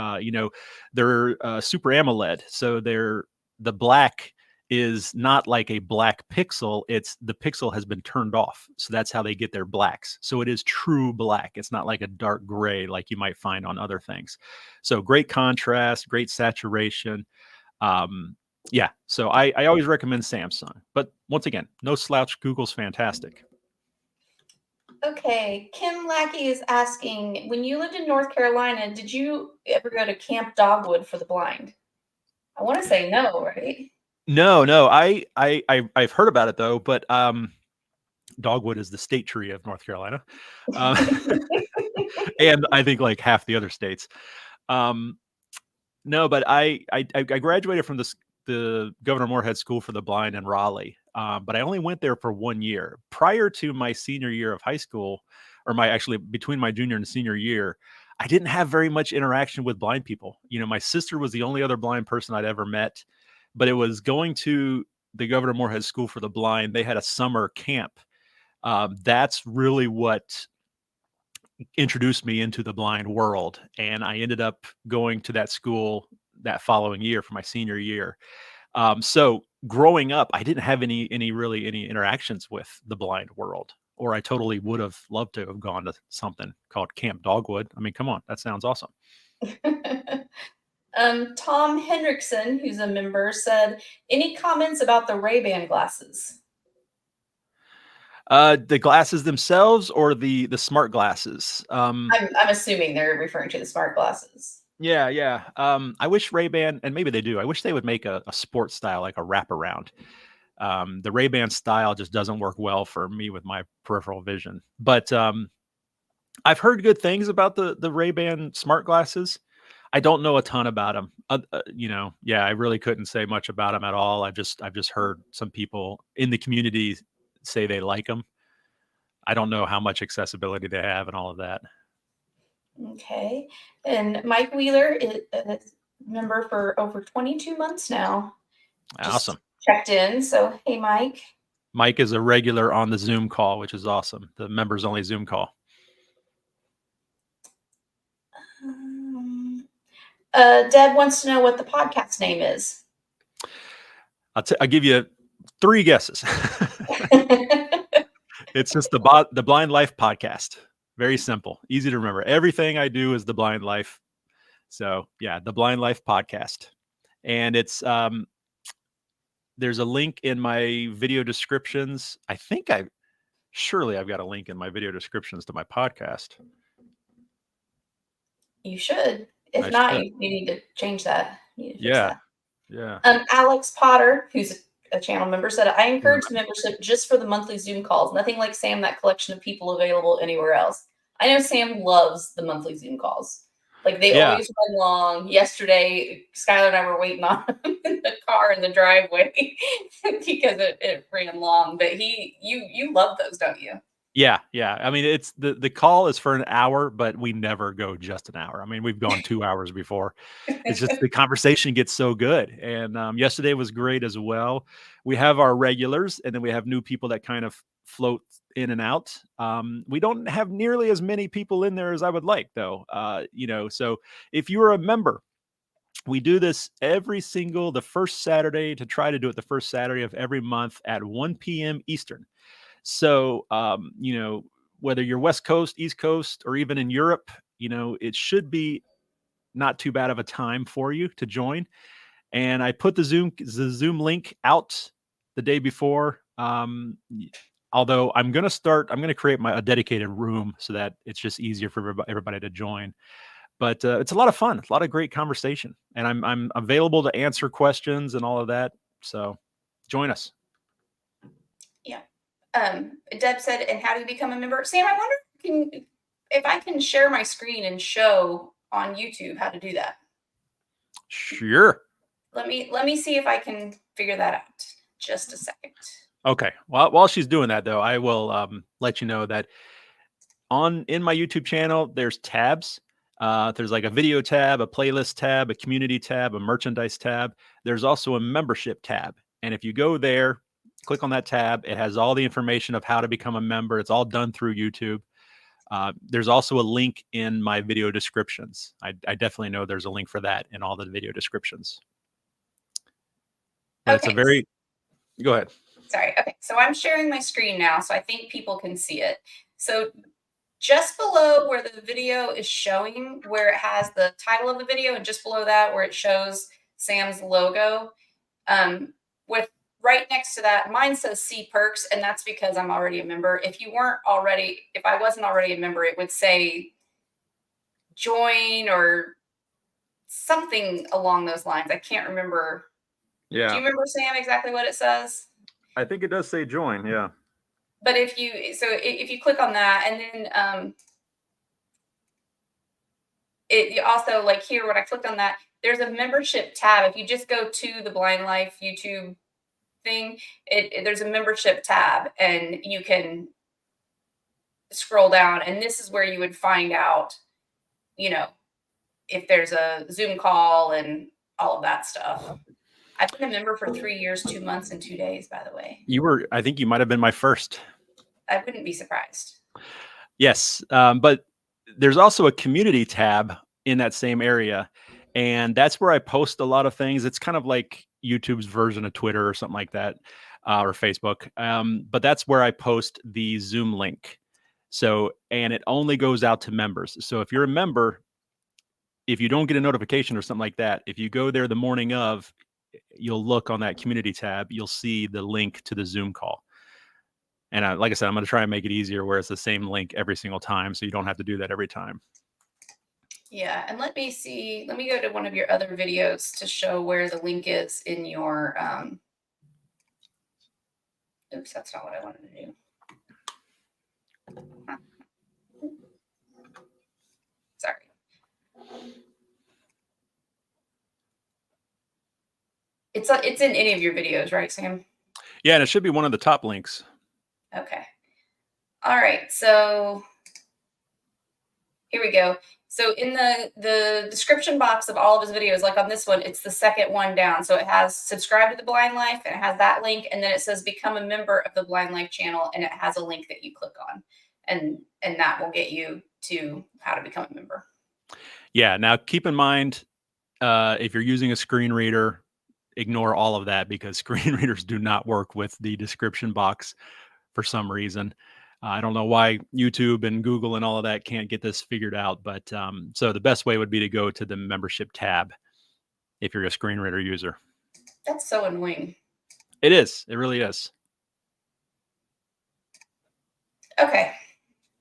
they're super AMOLED. So the black is not like a black pixel. The pixel has been turned off. So that's how they get their blacks. So it is true black. It's not like a dark gray like you might find on other things. So great contrast, great saturation. Yeah, so I always recommend Samsung. But once again, no slouch. Google's fantastic. Okay, Kim Lackey is asking, when you lived in North Carolina, did you ever go to Camp Dogwood for the blind? I want to say no, right? No. I've heard about it though, but Dogwood is the state tree of North Carolina, and I think like half the other states. No, but I graduated from the Governor Moorhead School for the Blind in Raleigh, but I only went there for 1 year. Prior to my senior year of high school, or between my junior and senior year, I didn't have very much interaction with blind people. My sister was the only other blind person I'd ever met, but it was going to the Governor Moorhead School for the Blind. They had a summer camp. That's really what introduced me into the blind world. And I ended up going to that school that following year for my senior year. So growing up, I didn't have any interactions with the blind world, or I totally would have loved to have gone to something called Camp Dogwood. I mean, come on, that sounds awesome. Tom Hendrickson, who's a member, said, any comments about the Ray-Ban glasses? The glasses themselves or the smart glasses? I'm assuming they're referring to the smart glasses. Yeah. I wish Ray-Ban, and maybe they do, I wish they would make a sports style, like a wraparound. The Ray-Ban style just doesn't work well for me with my peripheral vision. But I've heard good things about the Ray-Ban smart glasses. I don't know a ton about them. I really couldn't say much about them at all. I've just heard some people in the community say they like them. I don't know how much accessibility they have and all of that. Okay. And Mike Wheeler is a member for over 22 months now. Awesome. Checked in. So, hey, Mike. Mike is a regular on the Zoom call, which is awesome. The members only Zoom call. Deb wants to know what the podcast name is. I'll give you 3 guesses. It's just the Blind Life Podcast. Very simple, easy to remember. Everything I do is The Blind Life. So yeah, The Blind Life podcast. And it's there's a link in my video descriptions. Surely I've got a link in my video descriptions to my podcast. You should. If I not, should. you need to change that. You need to fix Yeah. that. Yeah. Alex Potter, who's a channel member, said, I encourage membership just for the monthly Zoom calls. Nothing like Sam, that collection of people available anywhere else. I know Sam loves the monthly Zoom calls. Like they always run long. Yesterday, Skylar and I were waiting on him in the car in the driveway because it ran long. But you love those, don't you? Yeah. I mean, it's the call is for an hour, but we never go just an hour. I mean, we've gone 2 hours before. It's just the conversation gets so good. And yesterday was great as well. We have our regulars, and then we have new people that kind of float in and out. We don't have nearly as many people in there as I would like, though. So if you're a member, we do this the first Saturday, to try to do it the first Saturday of every month at 1 p.m. Eastern. So, whether you're West Coast, East Coast, or even in Europe, it should be not too bad of a time for you to join. And I put the Zoom link out the day before. Although I'm going to create a dedicated room so that it's just easier for everybody to join. But it's a lot of fun, a lot of great conversation, and I'm available to answer questions and all of that. So join us. Yeah. Deb said, and how do you become a member? Sam, I wonder if I can share my screen and show on YouTube how to do that. Sure. Let me see if I can figure that out. Just a second. Okay. Well, while she's doing that, though, I will let you know that in my YouTube channel, there's tabs. There's like a video tab, a playlist tab, a community tab, a merchandise tab. There's also a membership tab. And if you go there, click on that tab, it has all the information of how to become a member. It's all done through YouTube. There's also a link in my video descriptions. I definitely know there's a link for that in all the video descriptions. But Okay. Go ahead. Sorry. Okay. So I'm sharing my screen now, so I think people can see it. So just below where the video is showing, where it has the title of the video, and just below that where it shows Sam's logo, with right next to that, mine says see perks, and that's because I'm already a member. If I wasn't already a member, it would say join or something along those lines. I can't remember. Yeah. Do you remember, Sam, exactly what it says? I think it does say join. Yeah. But if you click on that, and then it also, like here, when I clicked on that, there's a membership tab. If you just go to the Blind Life YouTube thing, there's a membership tab, and you can scroll down, and this is where you would find out, if there's a Zoom call and all of that stuff. I've been a member for 3 years, 2 months, and 2 days, by the way. I think you might have been my first. I wouldn't be surprised. Yes. But there's also a community tab in that same area. And that's where I post a lot of things. It's kind of like YouTube's version of Twitter or something like that, or Facebook. But that's where I post the Zoom link. And it only goes out to members. So if you're a member, if you don't get a notification or something like that, if you go there the morning of, you'll look on that community tab, you'll see the link to the Zoom call. And like I said, I'm going to try and make it easier where it's the same link every single time, so you don't have to do that every time. Yeah, and let me go to one of your other videos to show where the link is in your, oops, that's not what I wanted to do. Sorry. It's in any of your videos, right, Sam? Yeah, and it should be one of the top links. Okay. All right. So here we go. So in the description box of all of his videos, like on this one, it's the second one down. So it has subscribe to the Blind Life, and it has that link, and then it says become a member of the Blind Life channel, and it has a link that you click on, and that will get you to how to become a member. Yeah. Now keep in mind, if you're using a screen reader, ignore all of that, because screen readers do not work with the description box for some reason. I don't know why YouTube and Google and all of that can't get this figured out, but so the best way would be to go to the membership tab if you're a screen reader user. That's so annoying. It is. It really is. Okay.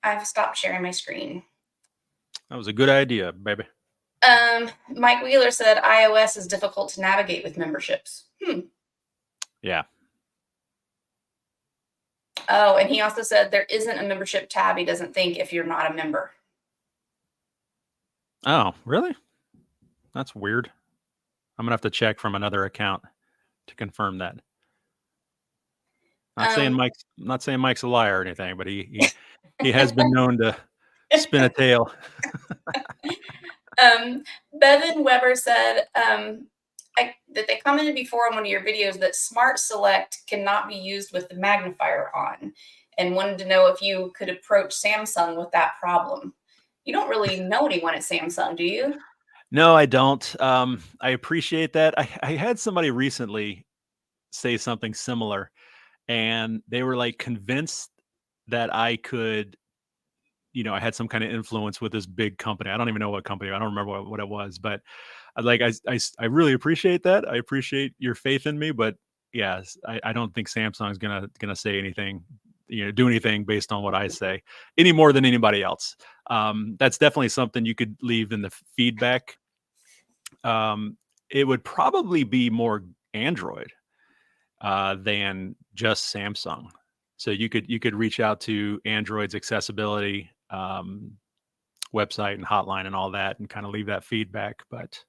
I've stopped sharing my screen. That was a good idea, baby. Mike Wheeler said iOS is difficult to navigate with memberships. Yeah. Oh, and he also said there isn't a membership tab, he doesn't think, if you're not a member. Oh, really? That's weird. I'm gonna have to check from another account to confirm that. Not saying Mike's a liar or anything, but he has been known to spin a tale. Bevan Weber said that they commented before on one of your videos that Smart Select cannot be used with the magnifier on, and wanted to know if you could approach Samsung with that problem. You don't really know anyone at Samsung, do you? No, I don't. I appreciate that. I had somebody recently say something similar, and they were like convinced that I could, I had some kind of influence with this big company. I don't even know what company. I don't remember what it was, but I really appreciate that. I appreciate your faith in me, but yes, I don't think Samsung's gonna say anything, do anything based on what I say any more than anybody else. That's definitely something you could leave in the feedback. It would probably be more Android than just Samsung. So you could reach out to Android's accessibility website and hotline and all that, and kind of leave that feedback. But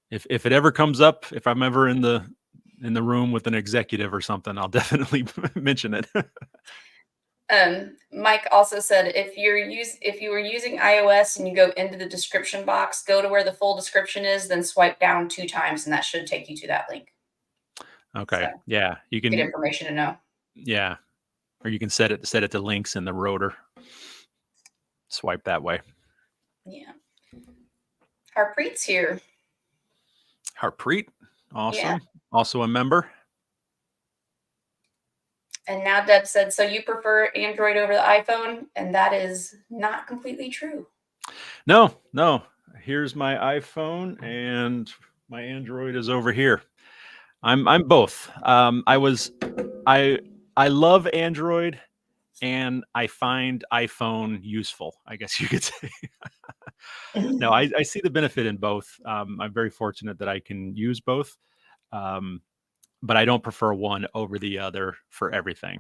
if it ever comes up, if I'm ever in the room with an executive or something, I'll definitely mention it. Mike also said if you were using iOS and you go into the description box, go to where the full description is, then swipe down 2 times, and that should take you to that link. Okay. So, yeah, you can good information to know. Yeah, or you can set it to links in the rotor. Swipe that way. Yeah. Harpreet's here. Harpreet, awesome. Yeah. Also a member. And now Deb said, so you prefer Android over the iPhone? And that is not completely true. No. Here's my iPhone and my Android is over here. I'm both. I love Android and I find iPhone useful, I guess you could say. No, I see the benefit in both. I'm very fortunate that I can use both. But I don't prefer one over the other for everything.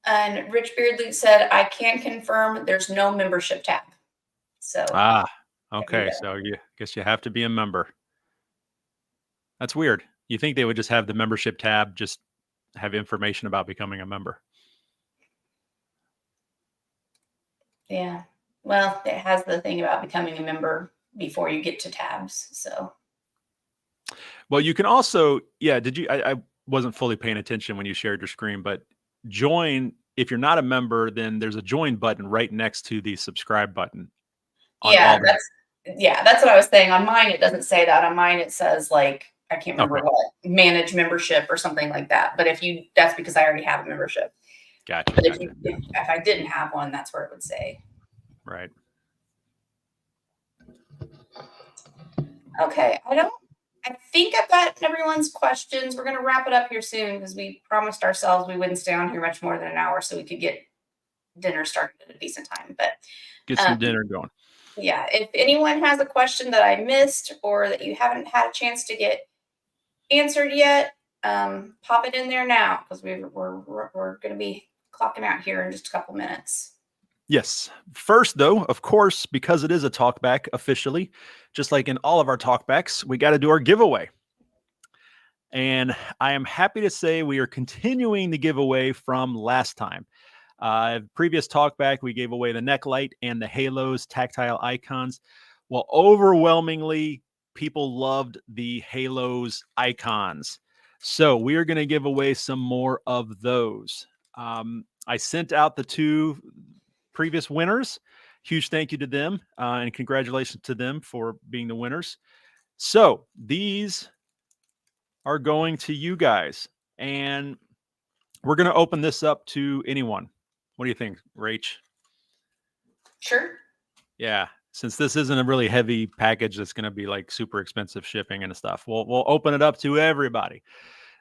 And Rich Beardley said, I can confirm there's no membership tab. So okay. So guess you have to be a member. That's weird. You think they would just have the membership tab, just have information about becoming a member? Yeah. Well, it has the thing about becoming a member before you get to tabs. So. Well, you can also, did you, I wasn't fully paying attention when you shared your screen, but join, if you're not a member, then there's a join button right next to the subscribe button. Yeah, that's what I was saying. On mine, it doesn't say that. On mine, it says like, I can't remember what, manage membership or something like that. But that's because I already have a membership. Gotcha. But if I didn't have one, that's where it would say. Right. Okay. I think I've got everyone's questions. We're going to wrap it up here soon because we promised ourselves we wouldn't stay on here much more than an hour so we could get dinner started at a decent time. But get some dinner going. Yeah. If anyone has a question that I missed or that you haven't had a chance to get answered yet, pop it in there now because we're going to be clocking out here in just a couple minutes. Yes. First, though, of course, because it is a talkback officially, just like in all of our talkbacks, we got to do our giveaway. And I am happy to say we are continuing the giveaway from last time. Previous talkback, we gave away the neck light and the Halos tactile icons. Well, overwhelmingly, people loved the Halos icons. So we are going to give away some more of those. I sent out the 2 previous winners. Huge thank you to them and congratulations to them for being the winners. So these are going to you guys. And we're going to open this up to anyone. What do you think, Rach? Sure. Yeah, since this isn't a really heavy package that's going to be like super expensive shipping and stuff, we'll open it up to everybody.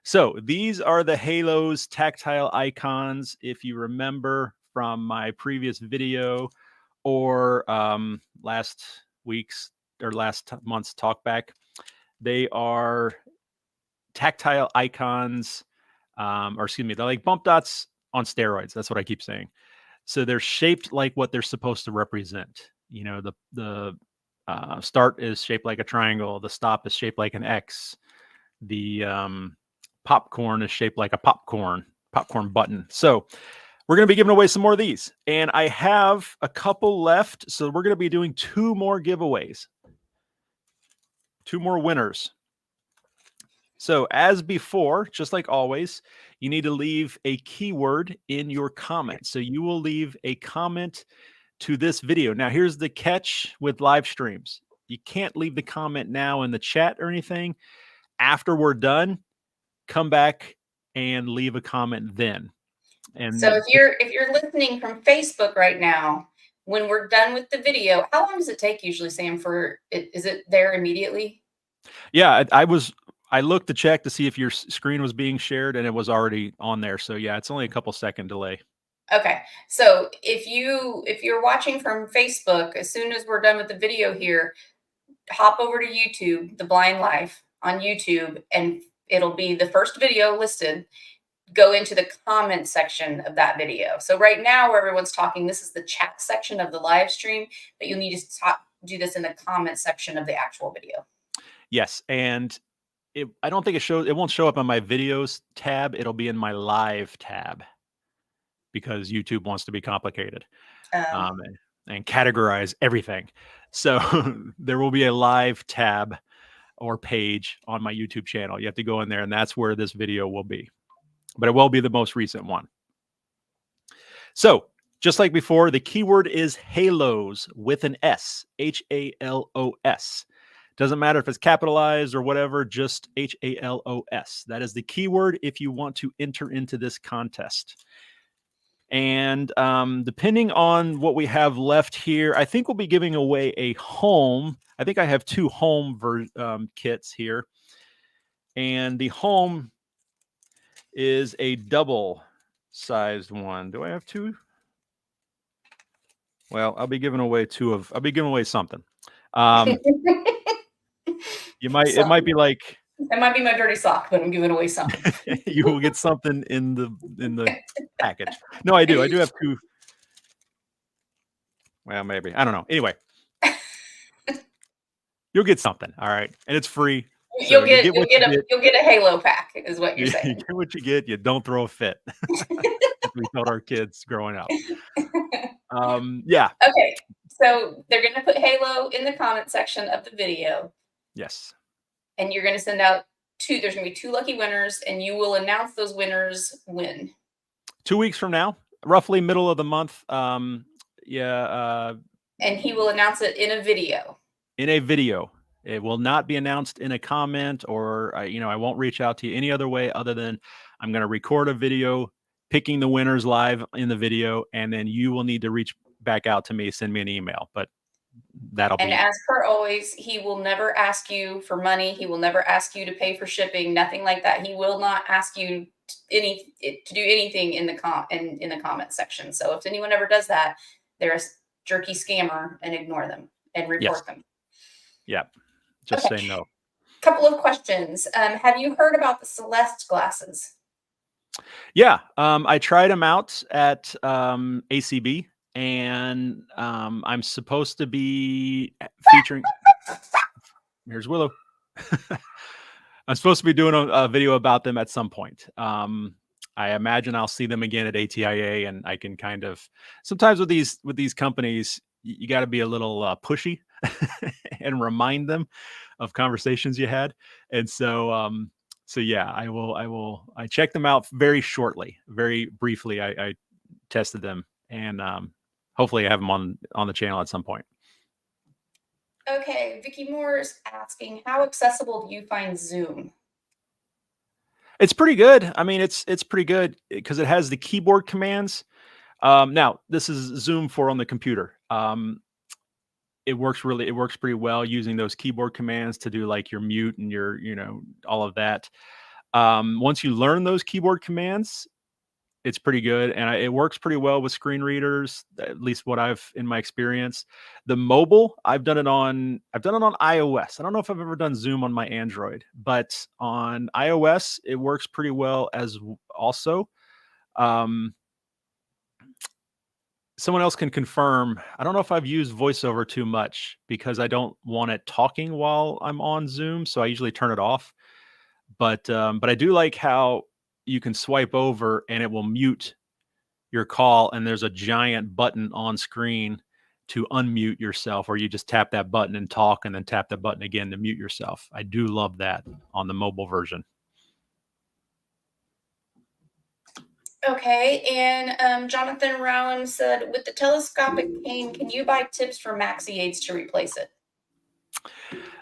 So these are the Halos tactile icons. If you remember from my previous video or last week's or last month's talkback, they are tactile icons, or excuse me, they're like bump dots on steroids. That's what I keep saying. So they're shaped like what they're supposed to represent. You know, the start is shaped like a triangle. The stop is shaped like an X. The popcorn is shaped like a popcorn button. So we're going to be giving away some more of these. And I have a couple left. So we're going to be doing 2 more giveaways. 2 more winners. So as before, just like always, you need to leave a keyword in your comment. So you will leave a comment to this video. Now, here's the catch with live streams. You can't leave the comment now in the chat or anything. After we're done, come back and leave a comment then. And so if you're listening from Facebook right now, when we're done with the video, how long does it take usually, Sam, for it? Is it there immediately? Yeah, I looked to check to see if your screen was being shared and it was already on there. So yeah, it's only a couple second delay. Okay. So if you're watching from Facebook, as soon as we're done with the video here, hop over to YouTube, The Blind Life on YouTube, and it'll be the first video listed. Go into the comment section of that video. So right now where everyone's talking, this is the chat section of the live stream, but you'll need to do this in the comment section of the actual video. Yes. And I don't think it won't show up on my videos tab. It'll be in my live tab because YouTube wants to be complicated and categorize everything. So there will be a live tab or page on my YouTube channel. You have to go in there and that's where this video will be. But it will be the most recent one. So just like before, the keyword is Halos with an S, Halos. Doesn't matter if it's capitalized or whatever, just Halos. That is the keyword if you want to enter into this contest. And depending on what we have left here, I think we'll be giving away a home. I think I have 2 home kits here. And the home is a double-sized one. Do I have 2? Well, I'll be giving away I'll be giving away something. It might be like that might be my dirty sock, but I'm giving away something. You will get something in the package. No, I do have 2. Well, maybe. I don't know. Anyway. You'll get something, all right? And it's free. So you'll get a Halo pack, is what you're saying. You get what you get. You don't throw a fit. We told our kids growing up. Yeah. Okay. So they're going to put Halo in the comment section of the video. Yes. And you're going to send out 2. There's going to be 2 lucky winners, and you will announce those winners when? 2 weeks from now, roughly middle of the month. Yeah. And he will announce it in a video. In a video. It will not be announced in a comment or, I won't reach out to you any other way other than I'm going to record a video, picking the winners live in the video, and then you will need to reach back out to me, send me an email. But that'll be. And as per always, he will never ask you for money. He will never ask you to pay for shipping, nothing like that. He will not ask you to do anything in the comment section. So if anyone ever does that, they're a jerky scammer and ignore them and report them. Yeah. Just say no. Couple of questions. Have you heard about the Celeste glasses? Yeah. I tried them out at ACB, and I'm supposed to be featuring. Here's Willow. I'm supposed to be doing a video about them at some point. I imagine I'll see them again at ATIA, and I can kind of sometimes with these companies, you got to be a little pushy and remind them of conversations you had. And so yeah, I checked them out very shortly, very briefly. I tested them, and hopefully I have them on the channel at some point. Okay, Vicky Moore is asking, how accessible do you find Zoom? It's pretty good. I mean, it's pretty good because it has the keyboard commands. Now this is Zoom for on the computer. It works pretty well using those keyboard commands to do like your mute and your, all of that. Once you learn those keyboard commands, it's pretty good, and it works pretty well with screen readers, at least what I've in my experience. The mobile, I've done it on iOS. I don't know if I've ever done Zoom on my Android, but on iOS, it works pretty well also. Um, Someone else can confirm. I don't know if I've used VoiceOver too much because I don't want it talking while I'm on Zoom, so I usually turn it off. But I do like how you can swipe over and it will mute your call, and there's a giant button on screen to unmute yourself, or you just tap that button and talk and then tap the button again to mute yourself. I do love that on the mobile version. Okay, and Jonathan Rowan said, with the telescopic cane, can you buy tips for Maxi aids to replace it?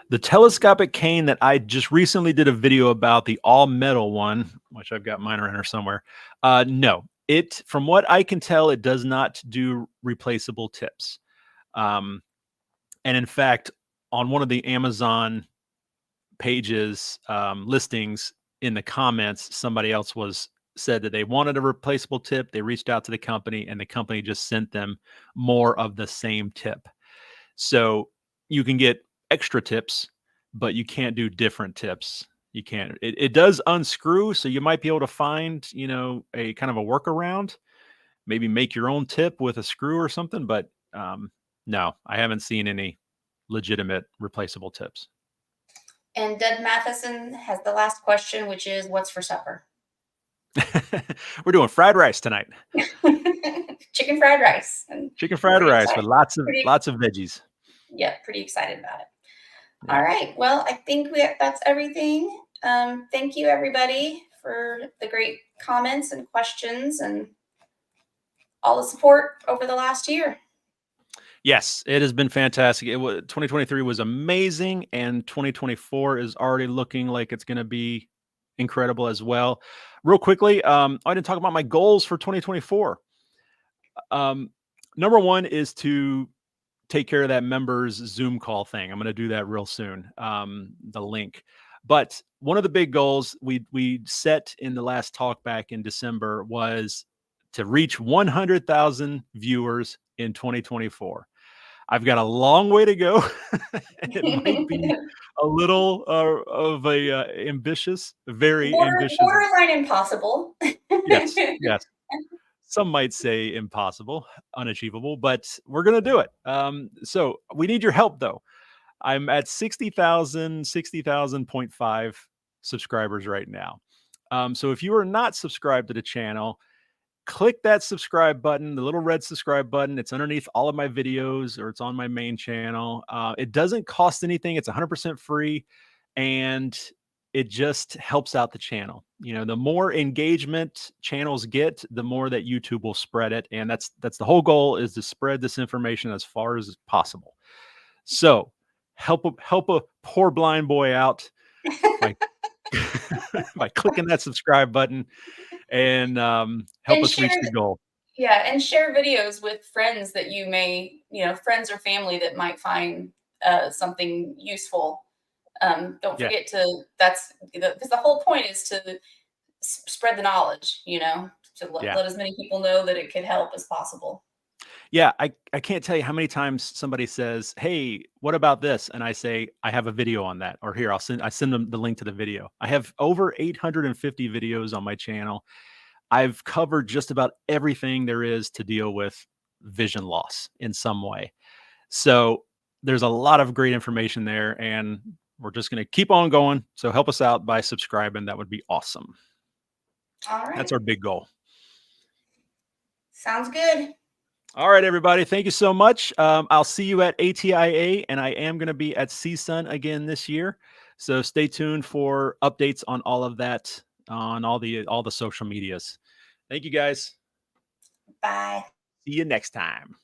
The telescopic cane that I just recently did a video about, the all metal one, which I've got mine around here somewhere. No, from what I can tell, it does not do replaceable tips. And in fact, on one of the Amazon pages listings in the comments, somebody else said that they wanted a replaceable tip. They reached out to the company, and the company just sent them more of the same tip. So you can get extra tips, but you can't do different tips. You can't. It does unscrew, so you might be able to find, a kind of a workaround. Maybe make your own tip with a screw or something. But no, I haven't seen any legitimate replaceable tips. And Deb Matheson has the last question, which is, what's for supper? We're doing fried rice tonight. Chicken fried rice. Chicken fried rice with lots of veggies. Yeah, pretty excited about it. Yeah. All right. Well, I think that's everything. Thank you, everybody, for the great comments and questions and all the support over the last year. Yes, it has been fantastic. 2023 was amazing, and 2024 is already looking like it's going to be incredible as well. Real quickly, I didn't talk about my goals for 2024. Number one is to take care of that members Zoom call thing. I'm going to do that real soon. The link. But one of the big goals we set in the last talk back in December was to reach 100,000 viewers in 2024. I've got a long way to go. It might be a little of a ambitious, very ambitious. Borderline impossible. Yes, yes. Some might say impossible, unachievable, but we're going to do it. So we need your help, though. I'm at 60,000.5 subscribers right now. So if you are not subscribed to the channel, click that subscribe button, the little red subscribe button. It's underneath all of my videos, or it's on my main channel. It doesn't cost anything. It's 100% free, and it just helps out the channel. The more engagement channels get, the more that YouTube will spread it. And that's the whole goal, is to spread this information as far as possible. So help a poor blind boy out by, by clicking that subscribe button, and help us reach the goal. Yeah, and share videos with friends that you may, friends or family that might find something useful. Don't forget because the whole point is to spread the knowledge, to let as many people know that it could help as possible. Yeah, I can't tell you how many times somebody says, "Hey, what about this?" And I say, "I have a video on that." Or here, I send them the link to the video. I have over 850 videos on my channel. I've covered just about everything there is to deal with vision loss in some way. So there's a lot of great information there, and we're just going to keep on going. So help us out by subscribing. That would be awesome. All right. That's our big goal. Sounds good. All right, everybody. Thank you so much. I'll see you at ATIA, and I am going to be at CSUN again this year. So stay tuned for updates on all of that, on all the social medias. Thank you, guys. Bye. See you next time.